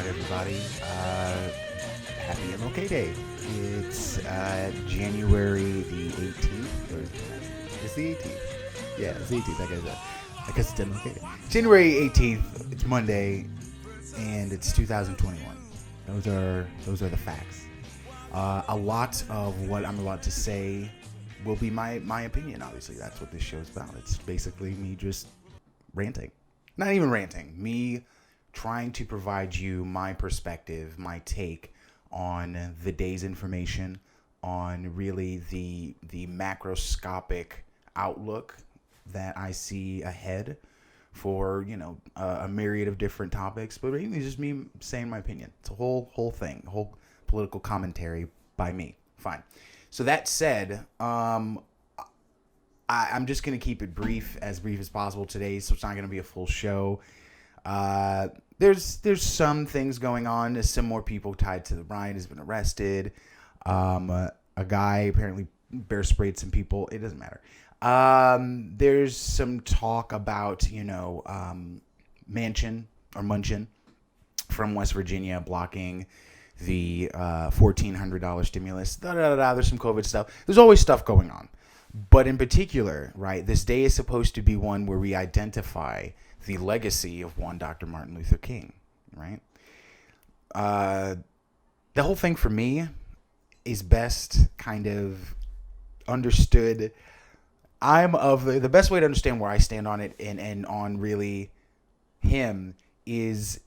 everybody. Happy MLK Day. It's January the 18th. Or it's the 18th. Yeah, it's the 18th. I guess it's MLK Day. January 18th. It's Monday, and it's 2021. Those are the facts. A lot of what I'm about to say will be my opinion. Obviously, that's what this show's about. It's basically me just ranting. Not even ranting. Me trying to provide you my perspective, my take on the day's information, on really the macroscopic outlook that I see ahead for a myriad of different topics. But really, it's just me saying my opinion. It's a whole thing, a whole political commentary by me. Fine. So that said, I'm just gonna keep it brief as possible today. So it's not gonna be a full show. There's some things going on. There's some more people tied to the riot has been arrested. A guy apparently bear sprayed some people. It doesn't matter. There's some talk about Manchin from West Virginia blocking the $1,400 stimulus. There's some COVID stuff. There's always stuff going on. But in particular, right, this day is supposed to be one where we identify the legacy of one Dr. Martin Luther King, right? The whole thing for me is best kind of understood. I'm of the best way to understand where I stand on it and on really him is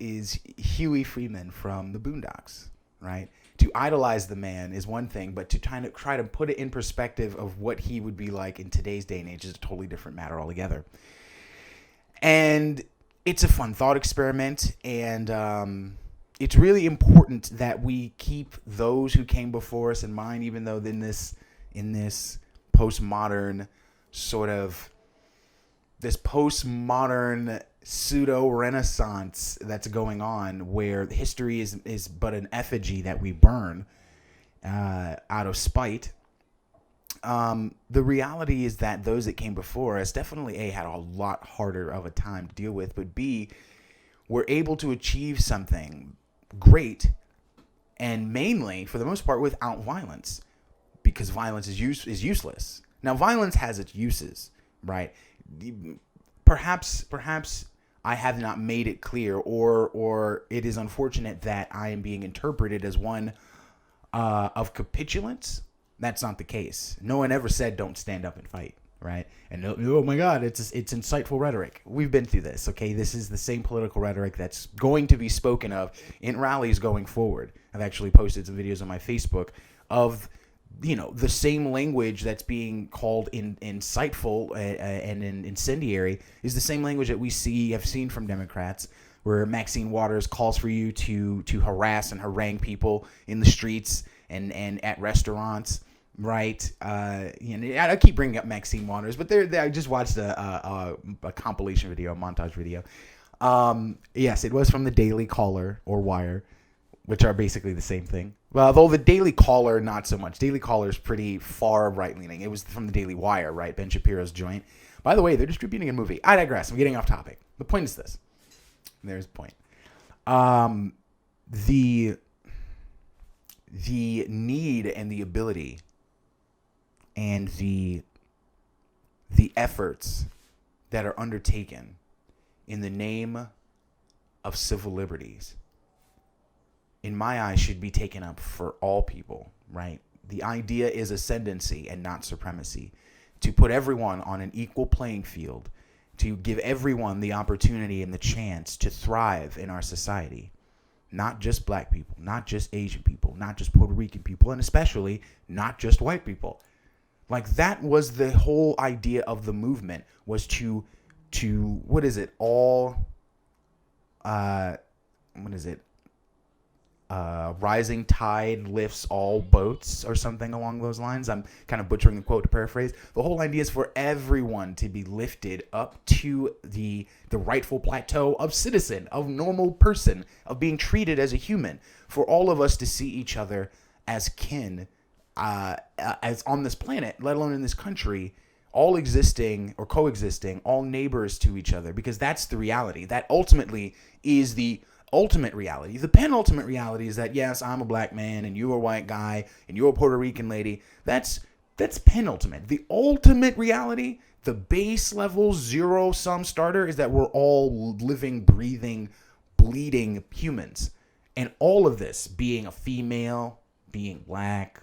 Huey Freeman from the Boondocks, right? To idolize the man is one thing, but to try to put it in perspective of what he would be like in today's day and age is a totally different matter altogether. And it's a fun thought experiment, and it's really important that we keep those who came before us in mind, even though in this postmodern sort of pseudo-renaissance that's going on, where history is but an effigy that we burn out of spite. The reality is that those that came before us definitely A, had a lot harder of a time to deal with, but B, were able to achieve something great, and mainly, for the most part, without violence, because violence is useless. Now, violence has its uses, right? Perhaps I have not made it clear, or it is unfortunate that I am being interpreted as one of capitulance. That's not the case. No one ever said don't stand up and fight, right? And oh my God, it's insightful rhetoric. We've been through this, okay? This is the same political rhetoric that's going to be spoken of in rallies going forward. I've actually posted some videos on my Facebook of the same language that's being called insightful and incendiary is the same language that have seen from Democrats, where Maxine Waters calls for you to harass and harangue people in the streets and at restaurants, right? I keep bringing up Maxine Waters, but I just watched a compilation video, a montage video. Yes, it was from the Daily Caller or Wire, which are basically the same thing. Well, although the Daily Caller, not so much. Daily Caller is pretty far right-leaning. It was from the Daily Wire, right? Ben Shapiro's joint. By the way, they're distributing a movie. I digress. I'm getting off topic. The point is this. There's the point. The need and the ability and the efforts that are undertaken in the name of civil liberties, in my eyes, should be taken up for all people, right? The idea is ascendancy and not supremacy. To put everyone on an equal playing field, to give everyone the opportunity and the chance to thrive in our society. Not just black people, not just Asian people, not just Puerto Rican people, and especially not just white people. Like, that was the whole idea of the movement, was to what is it? Rising tide lifts all boats, or something along those lines. I'm kind of butchering the quote to paraphrase. The whole idea is for everyone to be lifted up to the rightful plateau of citizen, of normal person, of being treated as a human. For all of us to see each other as kin, as on this planet, let alone in this country, all existing or coexisting, all neighbors to each other, because that's the reality. That ultimately is the ultimate reality. The penultimate reality is that, yes, I'm a black man and you're a white guy and you're a Puerto Rican lady. That's penultimate. The ultimate reality, the base level zero-sum starter, is that we're all living, breathing, bleeding humans. And all of this, being a female, being black,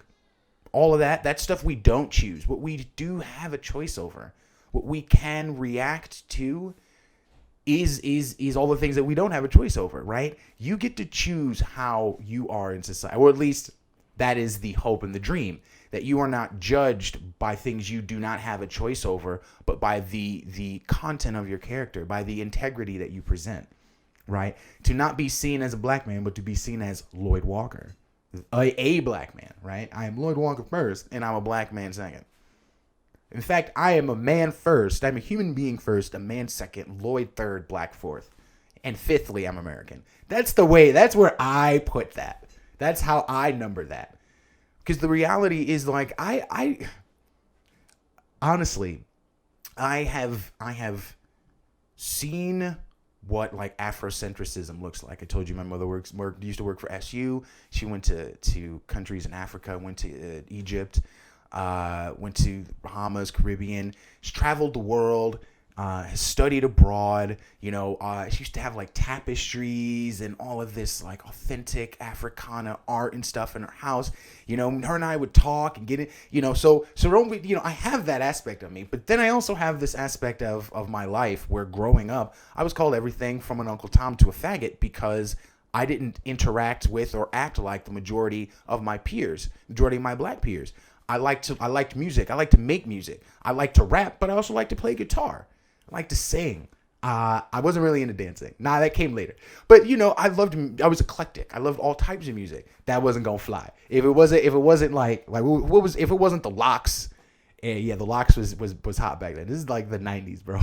all of that stuff we don't choose. What we do have a choice over, what we can react to, is all the things that we don't have a choice over, right? You get to choose how you are in society, or at least that is the hope and the dream, that you are not judged by things you do not have a choice over, but by the content of your character, by the integrity that you present, right? To not be seen as a black man, but to be seen as Lloyd Walker, a black man, right? I am Lloyd Walker first, and I'm a black man second. In fact, I am a man first. I'm a human being first, a man second, Lloyd third, black fourth. And fifthly, I'm American. That's where I put that. That's how I number that. Because the reality is, like, I honestly, I have seen what, like, Afrocentrism looks like. I told you my mother used to work for SU. She went to countries in Africa, went to Egypt, went to Bahamas, Caribbean. She's traveled the world, has studied abroad. You know, she used to have like tapestries and all of this like authentic Africana art and stuff in her house. You know, her and I would talk and get it. You know, so don't we, you know, I have that aspect of me, but then I also have this aspect of my life where growing up, I was called everything from an Uncle Tom to a faggot because I didn't interact with or act like the majority of my peers, majority of my black peers. I liked music. I like to make music. I like to rap, but I also like to play guitar. I like to sing. I wasn't really into dancing. Nah, that came later. But you know, I was eclectic. I loved all types of music. That wasn't gonna fly. If it wasn't if it wasn't the Locks, yeah, the Locks was hot back then. This is like the 90s, bro.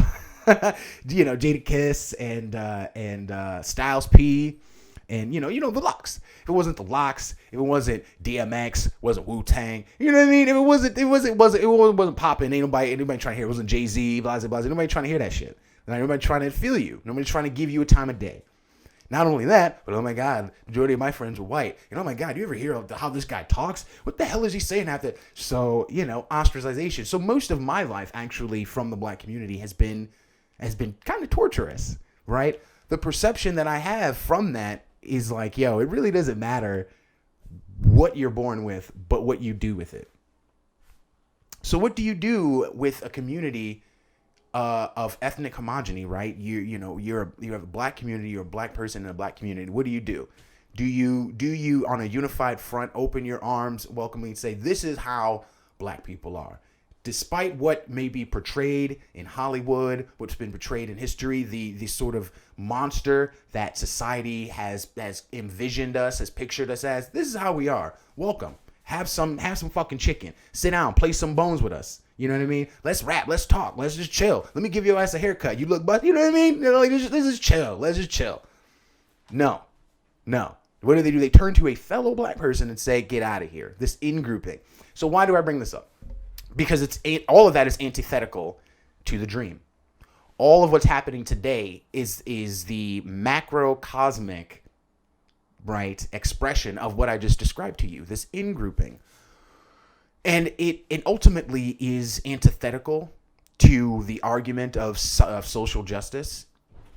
You know, Jada Kiss and Styles P. And you know the Locks. If it wasn't the Locks, if it wasn't DMX, wasn't Wu-Tang, you know what I mean? If it wasn't popping, ain't nobody trying to hear. It wasn't Jay-Z, blah blah blah. Nobody trying to hear that shit. Nobody trying to feel you. Nobody trying to give you a time of day. Not only that, but oh my God, majority of my friends were white. And oh my God, you ever hear how this guy talks? What the hell is he saying after? So you know, ostracization. So most of my life, actually, from the black community has been kind of torturous, right? The perception that I have from that is like, yo, it really doesn't matter what you're born with, but what you do with it. So what do you do with a community of ethnic homogeny, right? You have a black community, you're a black person in a black community. What do you do? Do you on a unified front open your arms welcomingly and say, this is how black people are? Despite what may be portrayed in Hollywood, what's been portrayed in history, the sort of monster that society has envisioned us, has pictured us as, this is how we are. Welcome. Have some fucking chicken. Sit down, play some bones with us. You know what I mean? Let's rap, let's talk, let's just chill. Let me give your ass a haircut. You look butt, you know what I mean? They're like, let's just chill. Let's just chill. No. What do? They turn to a fellow black person and say, get out of here. This in-grouping. So why do I bring this up? Because all of that is antithetical to the dream. All of what's happening today is the macrocosmic, right, expression of what I just described to you, this in-grouping. And it ultimately is antithetical to the argument of social justice,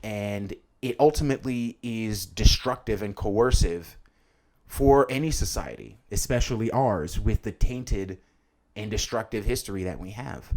and it ultimately is destructive and coercive for any society, especially ours, with the tainted and destructive history that we have.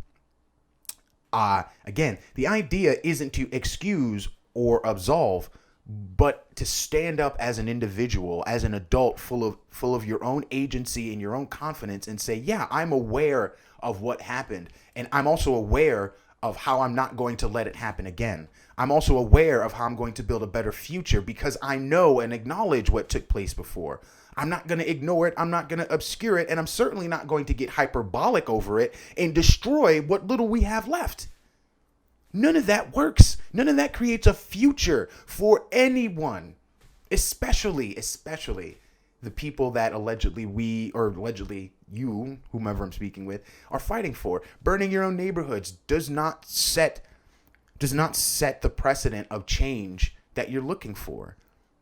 Again, the idea isn't to excuse or absolve, but to stand up as an individual, as an adult, full of your own agency and your own confidence, and say, yeah, I'm aware of what happened, and I'm also aware of how I'm not going to let it happen again. I'm also aware of how I'm going to build a better future because I know and acknowledge what took place before. I'm not going to ignore it. I'm not going to obscure it. And I'm certainly not going to get hyperbolic over it and destroy what little we have left. None of that works. None of that creates a future for anyone, especially the people that allegedly you, whomever I'm speaking with, are fighting for. Burning your own neighborhoods does not set the precedent of change that you're looking for.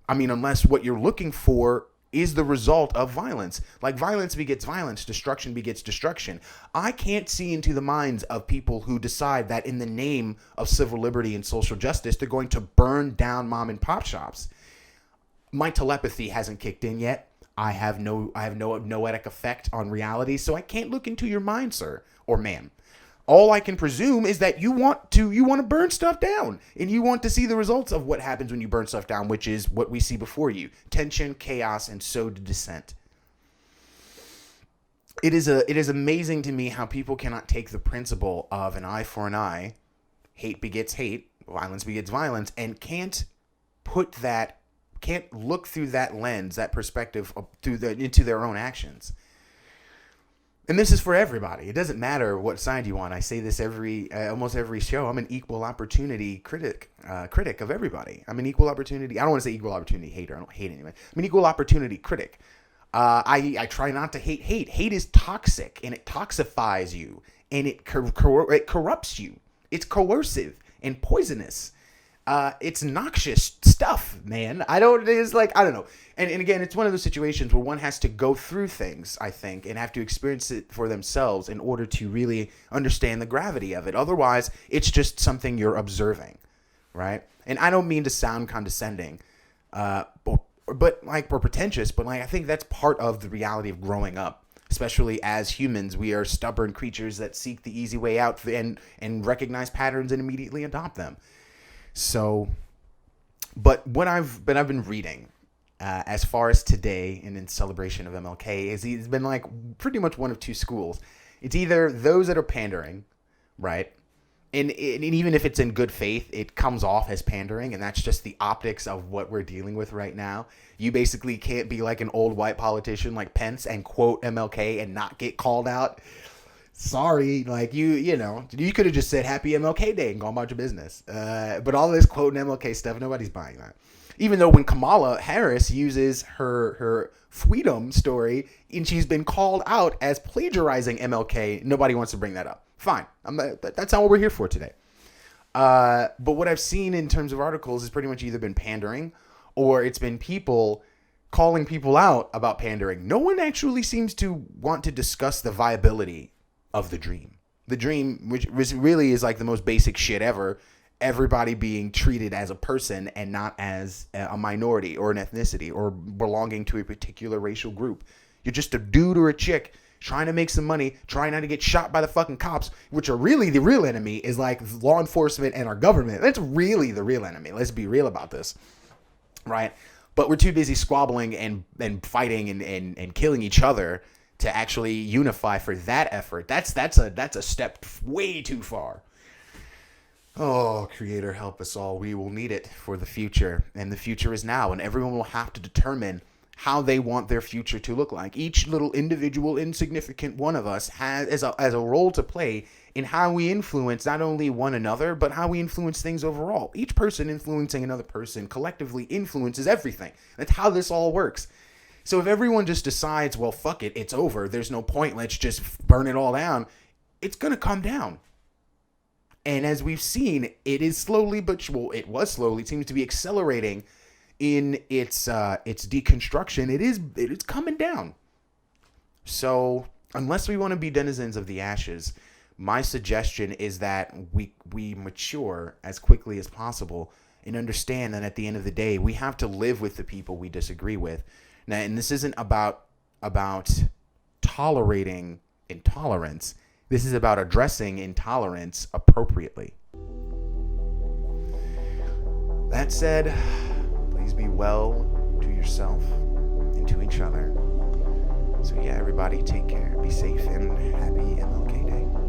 I mean, unless what you're looking for is the result of violence. Like, violence begets violence, destruction begets destruction. I can't see into the minds of people who decide that in the name of civil liberty and social justice, they're going to burn down mom and pop shops. My telepathy hasn't kicked in yet. I have no noetic effect on reality, so I can't look into your mind, sir or ma'am. All I can presume is that you want to burn stuff down, and you want to see the results of what happens when you burn stuff down, which is what we see before you: tension, chaos, and so to dissent. It is amazing to me how people cannot take the principle of an eye for an eye, hate begets hate, violence begets violence, and can't look through that lens, that perspective into their own actions. And this is for everybody. It doesn't matter what side you want. I say this almost every show. I'm an equal opportunity critic of everybody. I'm an equal opportunity. I don't want to say equal opportunity hater. I don't hate anyone. I'm an equal opportunity critic. I try not to hate. Hate is toxic, and it toxifies you, and it corrupts you. It's coercive and poisonous. It's noxious stuff, man. I don't know. And again, it's one of those situations where one has to go through things, I think, and have to experience it for themselves in order to really understand the gravity of it. Otherwise, it's just something you're observing, right? And I don't mean to sound condescending, or pretentious, but I think that's part of the reality of growing up. Especially as humans, we are stubborn creatures that seek the easy way out and recognize patterns and immediately adopt them. So, but what I've been reading, as far as today and in celebration of MLK, is he's been pretty much one of two schools. It's either those that are pandering, right? And even if it's in good faith, it comes off as pandering, and that's just the optics of what we're dealing with right now. You basically can't be like an old white politician like Pence and quote MLK and not get called out. Sorry, you could have just said Happy MLK Day and gone about your business. But all this quoting MLK stuff, nobody's buying that. Even though when Kamala Harris uses her freedom story and she's been called out as plagiarizing MLK, nobody wants to bring that up. Fine. That's not what we're here for today. But what I've seen in terms of articles has pretty much either been pandering or it's been people calling people out about pandering. No one actually seems to want to discuss the viability of the dream. The dream, which really is the most basic shit ever. Everybody being treated as a person and not as a minority or an ethnicity or belonging to a particular racial group. You're just a dude or a chick trying to make some money, trying not to get shot by the fucking cops, which are really the real enemy, is law enforcement and our government. That's really the real enemy. Let's be real about this, right? But we're too busy squabbling and fighting and killing each other to actually unify for that effort. That's a step way too far. Oh, Creator, help us all. We will need it for the future. And the future is now. And everyone will have to determine how they want their future to look like. Each little individual, insignificant one of us has a role to play in how we influence not only one another, but how we influence things overall. Each person influencing another person collectively influences everything. That's how this all works. So if everyone just decides, well, fuck it, it's over, there's no point, let's just burn it all down, it's going to come down. And as we've seen, it is slowly, it was slowly, it seems to be accelerating in its deconstruction. It is coming down. So unless we want to be denizens of the ashes, my suggestion is that we mature as quickly as possible and understand that at the end of the day, we have to live with the people we disagree with. Now, and this isn't about tolerating intolerance. This is about addressing intolerance appropriately. That said, please be well to yourself and to each other. So yeah, everybody take care, be safe, and happy MLK Day.